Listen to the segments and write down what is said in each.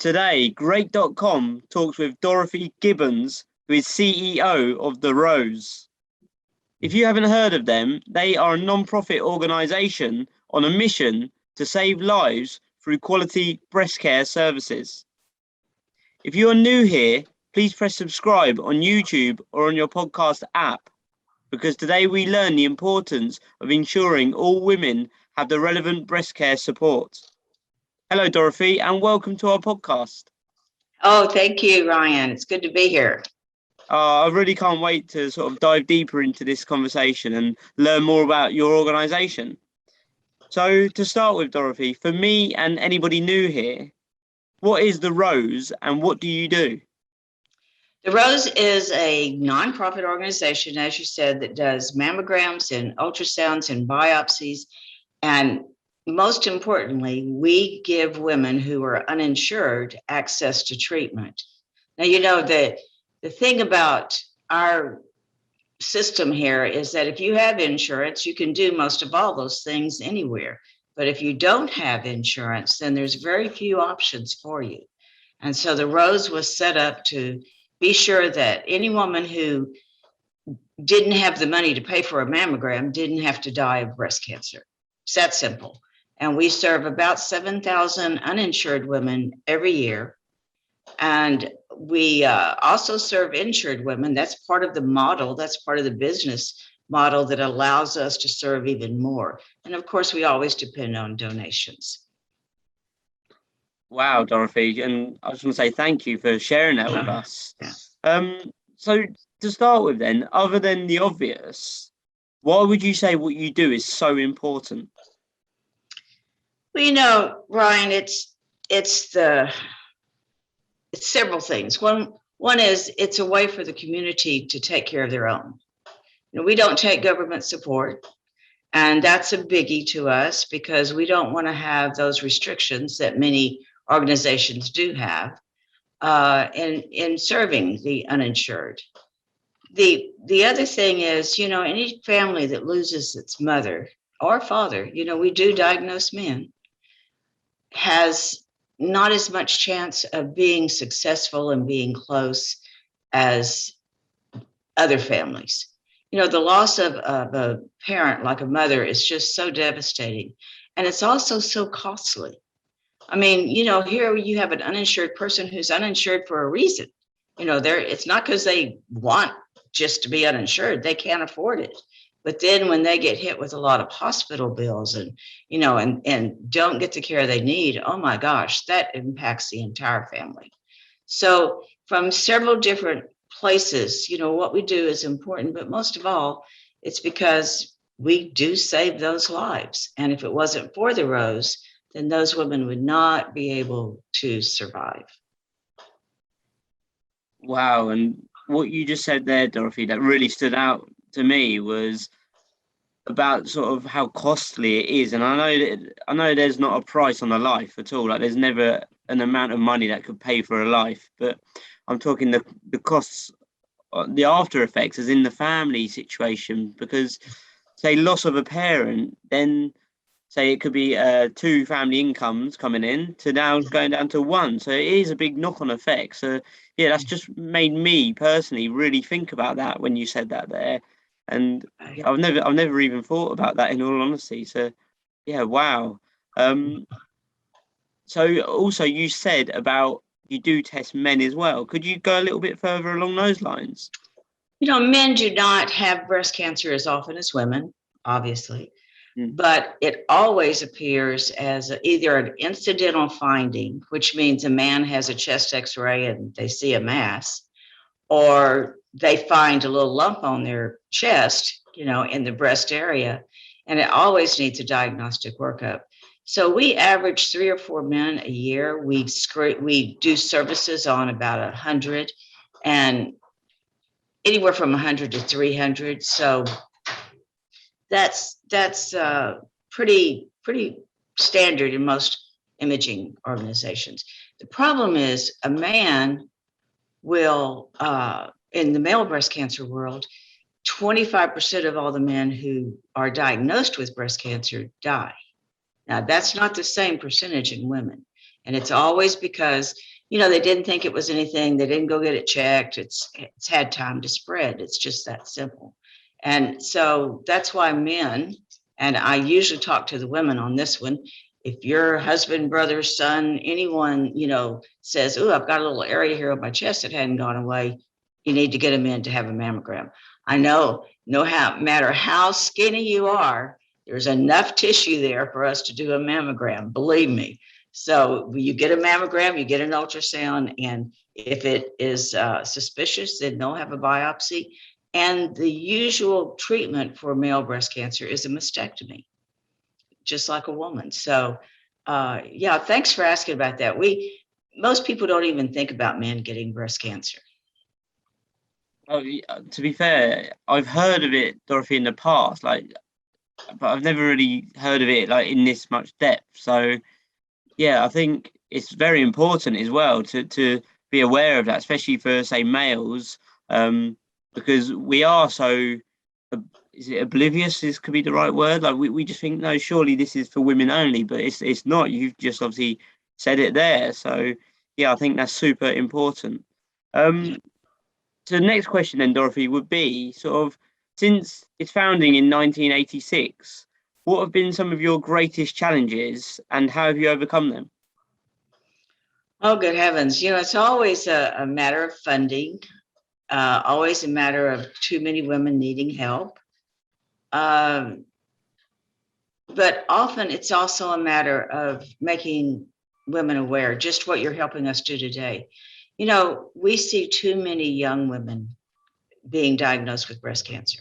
Today, Great.com talks with Dorothy Gibbons, who is CEO of The Rose. If you haven't heard of them, they are a non-profit organisation on a mission to save lives through quality breast care services. If you are new here, please press subscribe on YouTube or on your podcast app, because today we learn the importance of ensuring all women have the relevant breast care support. Hello, Dorothy, and welcome to our podcast. Oh, thank you, Ryan. It's good to be here. I really can't wait to sort of dive deeper into this conversation and learn more about your organisation. So to start with, Dorothy, for me and anybody new here, what is The Rose and what do you do? The Rose is a nonprofit organization, as you said, that does mammograms and ultrasounds and biopsies. And most importantly, we give women who are uninsured access to treatment. Now, you know, the thing about our system here is that if you have insurance, you can do most of all those things anywhere. But if you don't have insurance, then there's very few options for you. And so the Rose was set up to be sure that any woman who didn't have the money to pay for a mammogram didn't have to die of breast cancer. It's that simple. And we serve about 7,000 uninsured women every year. And we also serve insured women. That's part of the model. That's part of the business model that allows us to serve even more. And of course, we always depend on donations. Wow, Dorothy, and I just want to say thank you for sharing that with us. Yeah. So to start with then, other than the obvious, why would you say what you do is so important? Well, you know, Ryan, it's several things. One is it's a way for the community to take care of their own. You know, we don't take government support, and that's a biggie to us because we don't want to have those restrictions that many organizations do have in serving the uninsured. The other thing is, you know, any family that loses its mother or father, you know, we do diagnose men, has not as much chance of being successful and being close as other families. You know, the loss of a parent like a mother is just so devastating. And it's also so costly. I mean, you know, here you have an uninsured person who's uninsured for a reason. You know, it's not because they want just to be uninsured. They can't afford it. But then when they get hit with a lot of hospital bills and, you know, and don't get the care they need, oh my gosh, that impacts the entire family. So from several different places, you know, what we do is important, but most of all, it's because we do save those lives. And if it wasn't for the Rose, then those women would not be able to survive. Wow, and what you just said there, Dorothy, that really stood out to me was about sort of how costly it is. And I know there's not a price on a life at all. Like there's never an amount of money that could pay for a life. But I'm talking the costs, the after effects, as in the family situation. Because say loss of a parent, then say it could be two family incomes coming in to now going down to one. So it is a big knock-on effect. So yeah, that's just made me personally really think about that when you said that there. And yeah, I've never even thought about that in all honesty. So yeah, wow. So also you said about you do test men as well. Could you go a little bit further along those lines? You know, men do not have breast cancer as often as women, obviously. But it always appears as either an incidental finding, which means a man has a chest x-ray and they see a mass, or they find a little lump on their chest, you know, in the breast area, and it always needs a diagnostic workup. So we average 3 or 4 men a year. We do services on about 100, and anywhere from 100 to 300. So that's pretty standard in most imaging organizations. The problem is a man will, in the male breast cancer world, 25% of all the men who are diagnosed with breast cancer die. Now, that's not the same percentage in women. And it's always because they didn't think it was anything. They didn't go get it checked. It's had time to spread. It's just that simple. And so that's why men, and I usually talk to the women on this one, if your husband, brother, son, anyone, says, oh, I've got a little area here on my chest that hadn't gone away, you need to get them in to have a mammogram. I know, no matter how skinny you are, there's enough tissue there for us to do a mammogram, believe me. So you get a mammogram, you get an ultrasound, and if it is suspicious, then they'll have a biopsy. And the usual treatment for male breast cancer is a mastectomy, just like a woman. So yeah, thanks for asking about that. Most people don't even think about men getting breast cancer. Oh, to be fair, I've heard of it, Dorothy, in the past, but I've never really heard of it like in this much depth. So yeah, I think it's very important as well to be aware of that, especially for, say, males, because we are so, is it oblivious? Could be the right word. Like we just think, no, surely this is for women only, but it's not. You've just obviously said it there. So yeah, I think that's super important. So the next question then, Dorothy, would be sort of, since its founding in 1986, what have been some of your greatest challenges and how have you overcome them? Oh, good heavens. It's always a matter of funding, always a matter of too many women needing help. But often it's also a matter of making women aware, just what you're helping us do today. We see too many young women being diagnosed with breast cancer.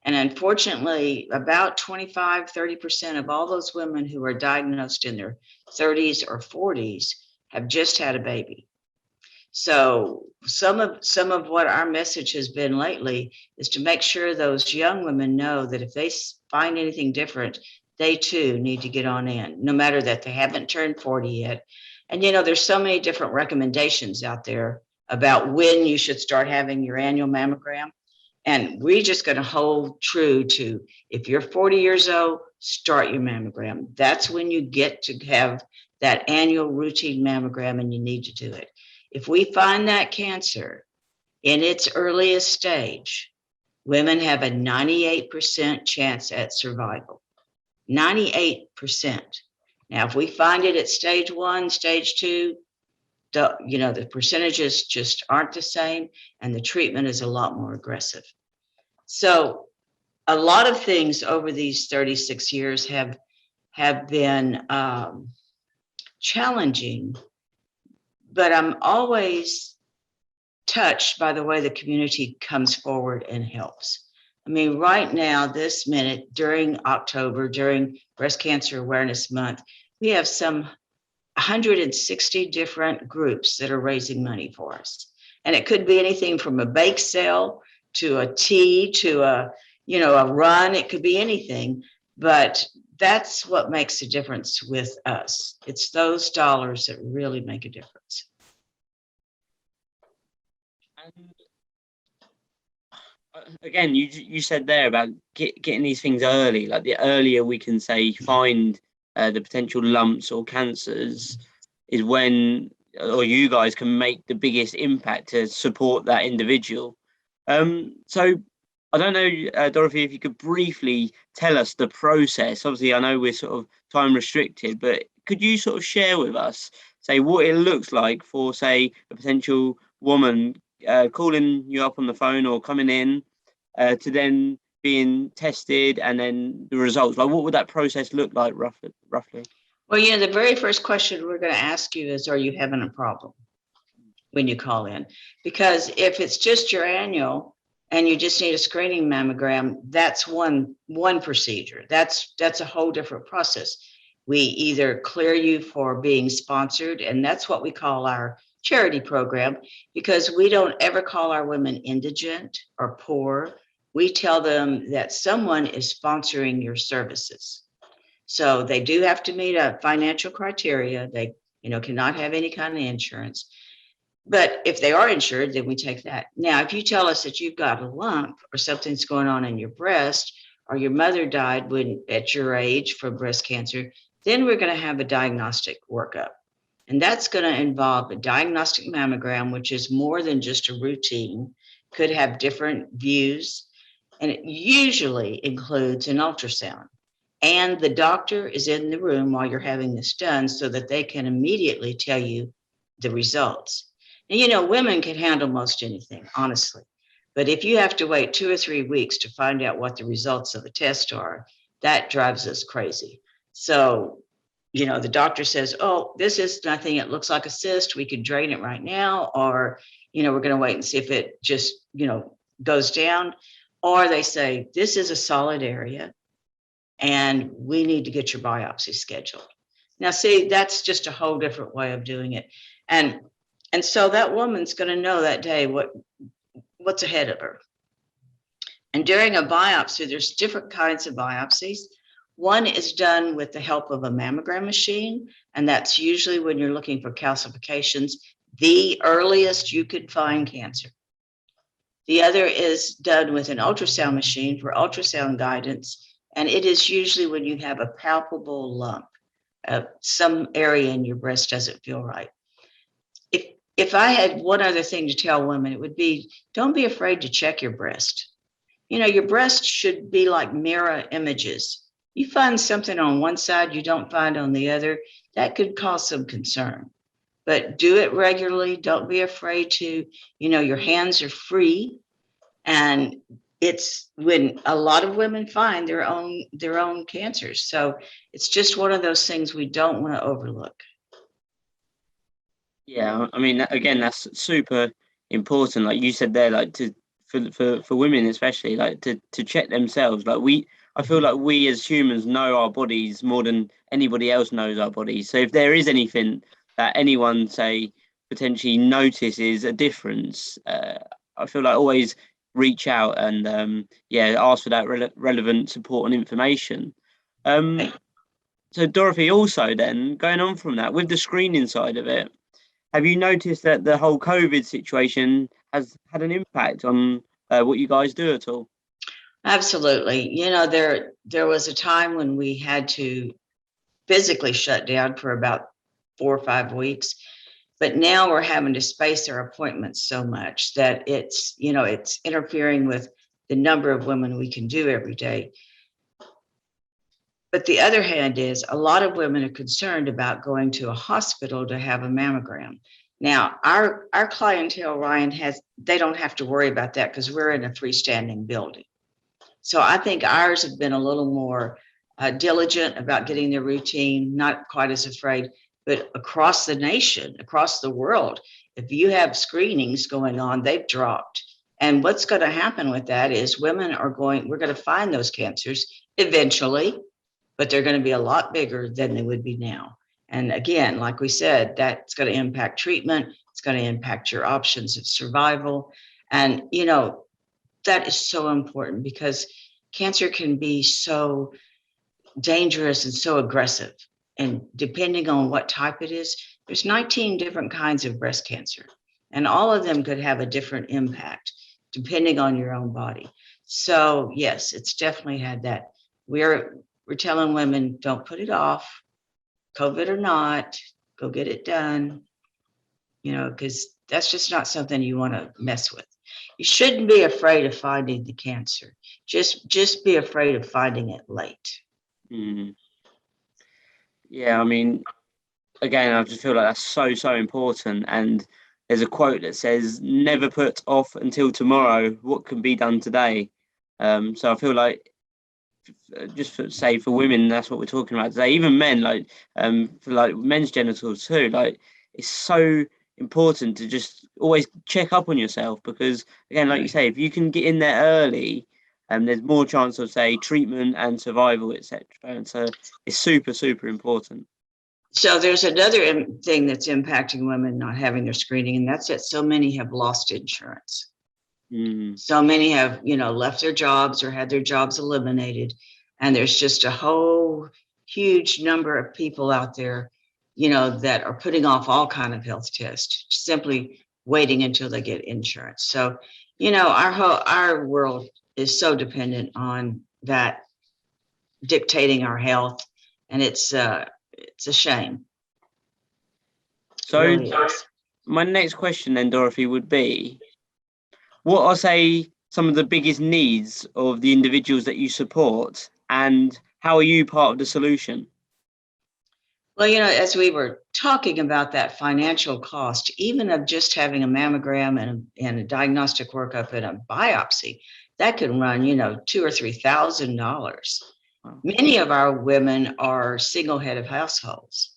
And unfortunately, about 25-30% of all those women who are diagnosed in their 30s or 40s have just had a baby. So some of what our message has been lately is to make sure those young women know that if they find anything different, they too need to get on in, no matter that they haven't turned 40 yet. And there's so many different recommendations out there about when you should start having your annual mammogram. And we're just going to hold true to, if you're 40 years old, start your mammogram. That's when you get to have that annual routine mammogram, and you need to do it. If we find that cancer in its earliest stage, women have a 98% chance at survival. 98%. Now, if we find it at stage 1, stage 2, the percentages just aren't the same, and the treatment is a lot more aggressive. So a lot of things over these 36 years have been challenging, but I'm always touched by the way the community comes forward and helps. I mean, right now, this minute, during October, during Breast Cancer Awareness Month, we have some 160 different groups that are raising money for us. And it could be anything from a bake sale to a tea to a run. It could be anything, but that's what makes a difference with us. It's those dollars that really make a difference. Again, you said there about getting these things early. Like the earlier we can, say, find the potential lumps or cancers, is when, or you guys can make the biggest impact to support that individual. So I don't know, Dorothy, if you could briefly tell us the process. Obviously, I know we're sort of time restricted, but could you sort of share with us, say, what it looks like for, say, a potential woman calling you up on the phone or coming in to then being tested and then the results? Like, what would that process look like roughly? Well, the very first question we're going to ask you is, are you having a problem when you call in? Because if it's just your annual and you just need a screening mammogram, that's one procedure. That's a whole different process. We either clear you for being sponsored, and that's what we call our charity program, because we don't ever call our women indigent or poor. We tell them that someone is sponsoring your services. So they do have to meet a financial criteria. They, cannot have any kind of insurance. But if they are insured, then we take that. Now, if you tell us that you've got a lump or something's going on in your breast, or your mother died at your age from breast cancer, then we're going to have a diagnostic workup. And that's going to involve a diagnostic mammogram, which is more than just a routine, could have different views. And it usually includes an ultrasound. And the doctor is in the room while you're having this done so that they can immediately tell you the results. And women can handle most anything, honestly. But if you have to wait 2 or 3 weeks to find out what the results of a test are, that drives us crazy. So, the doctor says, oh, this is nothing. It looks like a cyst. We could drain it right now. Or, we're going to wait and see if it just, goes down. Or they say, this is a solid area and we need to get your biopsy scheduled. Now, see, that's just a whole different way of doing it. And so that woman's going to know that day what's ahead of her. And during a biopsy, there's different kinds of biopsies. One is done with the help of a mammogram machine, and that's usually when you're looking for calcifications, the earliest you could find cancer. The other is done with an ultrasound machine for ultrasound guidance, and it is usually when you have a palpable lump, some area in your breast doesn't feel right. If I had one other thing to tell women, it would be, don't be afraid to check your breast. Your breast should be like mirror images. You find something on one side you don't find on the other, that could cause some concern. But do it regularly. Don't be afraid to, your hands are free. And it's when a lot of women find their own cancers. So it's just one of those things we don't want to overlook. Yeah, I mean, again, that's super important. Like you said there, like for women especially, like to check themselves. I feel like we as humans know our bodies more than anybody else knows our bodies. So if there is anything that anyone say potentially notices a difference, I feel like always reach out and ask for that relevant support and information. So Dorothy, also then going on from that with the screening side of it. Have you noticed that the whole COVID situation has had an impact on what you guys do at all? Absolutely. There was a time when we had to physically shut down for about 4 or 5 weeks, but now we're having to space our appointments so much that it's interfering with the number of women we can do every day. But the other hand is a lot of women are concerned about going to a hospital to have a mammogram. Now, our clientele, Ryan, they don't have to worry about that because we're in a freestanding building. So I think ours have been a little more diligent about getting their routine, not quite as afraid. But across the nation, across the world, if you have screenings going on, they've dropped. And what's going to happen with that is we're going to find those cancers eventually, but they're going to be a lot bigger than they would be now. And again, like we said, that's going to impact treatment. It's going to impact your options of survival. And, that is so important because cancer can be so dangerous and so aggressive. And depending on what type it is, there's 19 different kinds of breast cancer. And all of them could have a different impact depending on your own body. So yes, it's definitely had that. We're telling women, don't put it off, COVID or not, go get it done, because that's just not something you want to mess with. You shouldn't be afraid of finding the cancer. Just be afraid of finding it late. Mm. Yeah, I mean, again, I just feel like that's so important. And there's a quote that says, "Never put off until tomorrow what can be done today." So I feel like, for women, that's what we're talking about today. Even men, for like men's genitals too. Like it's so important to just always check up on yourself because, again, like you say, if you can get in there early, there's more chance of say treatment and survival, etc. And so it's super important. So there's another thing that's impacting women not having their screening, and that's that so many have lost insurance. So many have, left their jobs or had their jobs eliminated. And there's just a whole huge number of people out there, that are putting off all kind of health tests, simply waiting until they get insurance. So, our world is so dependent on that dictating our health. And it's a shame. So really is. my next question then, Dorothy, would be, what are, say, some of the biggest needs of the individuals that you support, and how are you part of the solution? Well, as we were talking about that financial cost, even of just having a mammogram and a diagnostic workup and a biopsy, that can run, $2,000 or $3,000. Wow. Many of our women are single head of households.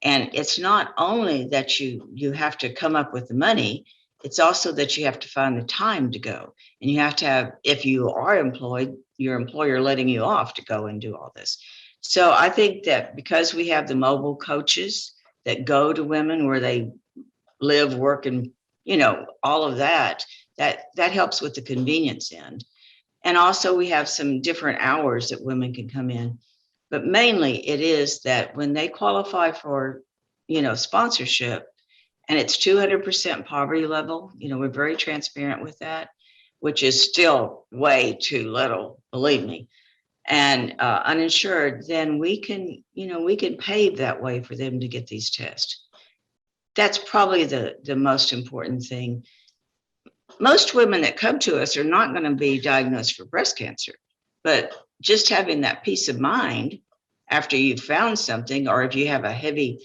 And it's not only that you have to come up with the money, it's also that you have to find the time to go. And you have to have, if you are employed, your employer letting you off to go and do all this. So I think that because we have the mobile coaches that go to women where they live, work, and all of that, that helps with the convenience end. And also we have some different hours that women can come in. But mainly it is that when they qualify for, sponsorship, and it's 200% poverty level, we're very transparent with that, which is still way too little, believe me, and uninsured, then we can pave that way for them to get these tests. That's probably the most important thing. Most women that come to us are not going to be diagnosed for breast cancer, but just having that peace of mind after you've found something, or if you have a heavy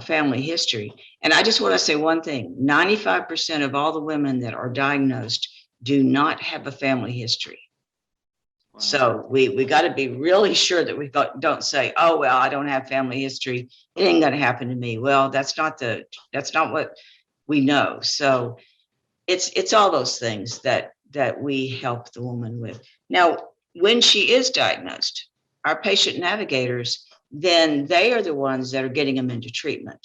family history. And I just want to say one thing, 95% of all the women that are diagnosed do not have a family history. Wow. So we got to be really sure that we don't say, oh, well, I don't have family history, it ain't going to happen to me. Well, that's not what we know. So it's all those things that we help the woman with. Now, when she is diagnosed, our patient navigators, then they are the ones that are getting them into treatment.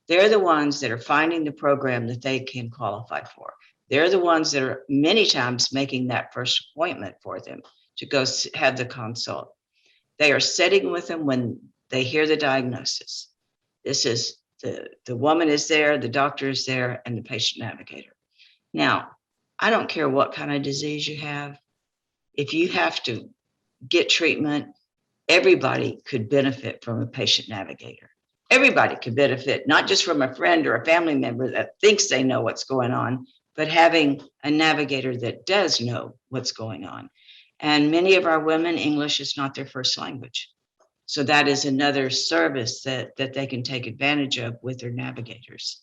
They're the ones that are finding the program that they can qualify for. They're the ones that are many times making that first appointment for them to go have the consult. They are sitting with them when they hear the diagnosis. This is the woman is there, the doctor is there, and the patient navigator. Now, I don't care what kind of disease you have. If you have to get treatment, everybody could benefit from a patient navigator. Everybody could benefit, not just from a friend or a family member that thinks they know what's going on, but having a navigator that does know what's going on. And many of our women, English is not their first language. So that is another service that they can take advantage of with their navigators.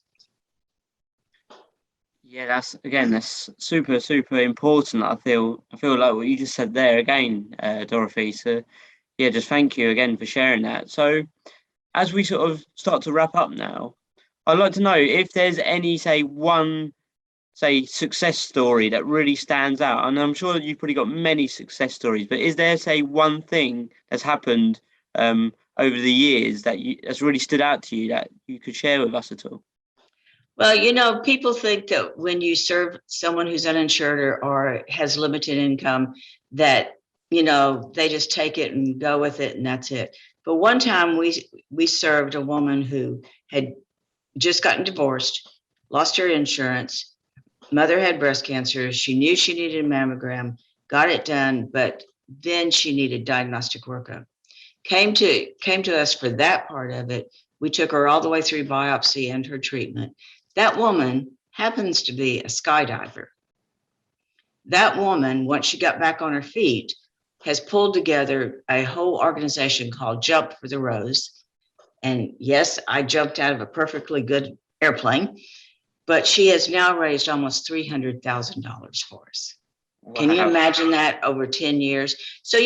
Yeah, that's super, super important. I feel like what you just said there again, Dorothy. So yeah, just thank you again for sharing that. So as we sort of start to wrap up now, I'd like to know if there's any, say, one, say, success story that really stands out. And I'm sure that you've probably got many success stories, but is there, say, one thing that's happened over the years that's really stood out to you that you could share with us at all? Well, people think that when you serve someone who's uninsured or has limited income, that, they just take it and go with it and that's it. But one time we served a woman who had just gotten divorced, lost her insurance, mother had breast cancer. She knew she needed a mammogram, got it done, but then she needed diagnostic workup. Came to us for that part of it. We took her all the way through biopsy and her treatment. That woman happens to be a skydiver. That woman, once she got back on her feet, has pulled together a whole organization called Jump for the Rose. And yes, I jumped out of a perfectly good airplane, but she has now raised almost $300,000 for us. Wow. Can you imagine that over 10 years? So,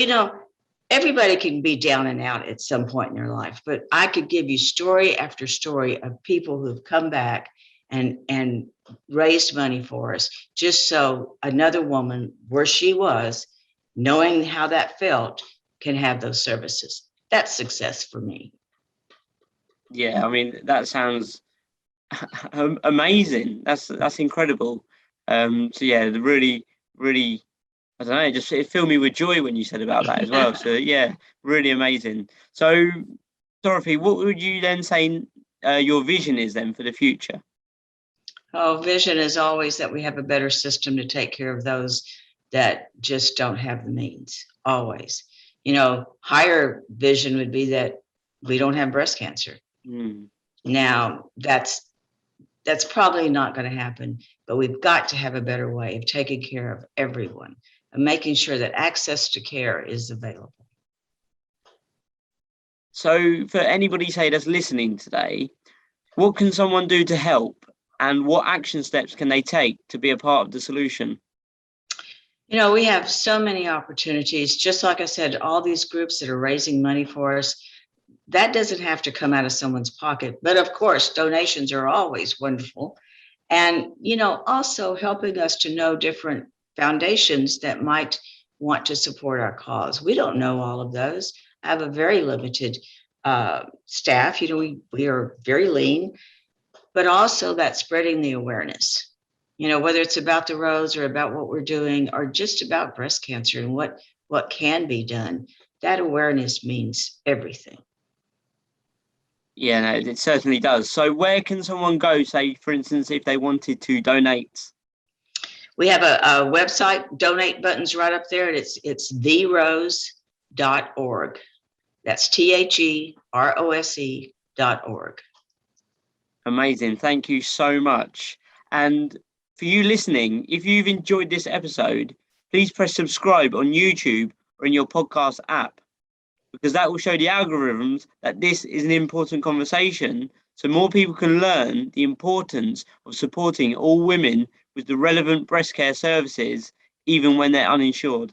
everybody can be down and out at some point in their life, but I could give you story after story of people who've come back and raised money for us, just so another woman where she was, knowing how that felt, can have those services. That's success for me. Yeah, I mean, that sounds amazing. That's incredible. So yeah, the really, really, I don't know, it filled me with joy when you said about that as well. So yeah, really amazing. So Dorothy, what would you then say your vision is then for the future? Oh, vision is always that we have a better system to take care of those that just don't have the means, always. Higher vision would be that we don't have breast cancer. Now, that's That's probably not going to happen, but we've got to have a better way of taking care of everyone and making sure that access to care is available. So for anybody, say, that's listening today, what can someone do to help, and what action steps can they take to be a part of the solution? You know, we have so many opportunities. Just like I said, all these groups that are raising money for us, that doesn't have to come out of someone's pocket. But of course, donations are always wonderful. And, you know, also helping us to know different foundations that might want to support our cause. We don't know all of those. I have a very limited staff. You know, we are very lean, but also that spreading the awareness. You know, whether it's about the rose or about what we're doing or just about breast cancer and what can be done, that awareness means everything. Yeah, no, it certainly does. So where can someone go, say, for instance, if they wanted to donate? We have a website, donate buttons right up there, and it's therose.org. That's THEROSE.org. Amazing. Thank you so much. And for you listening, if you've enjoyed this episode, please press subscribe on YouTube or in your podcast app, because that will show the algorithms that this is an important conversation, so more people can learn the importance of supporting all women with the relevant breast care services, even when they're uninsured.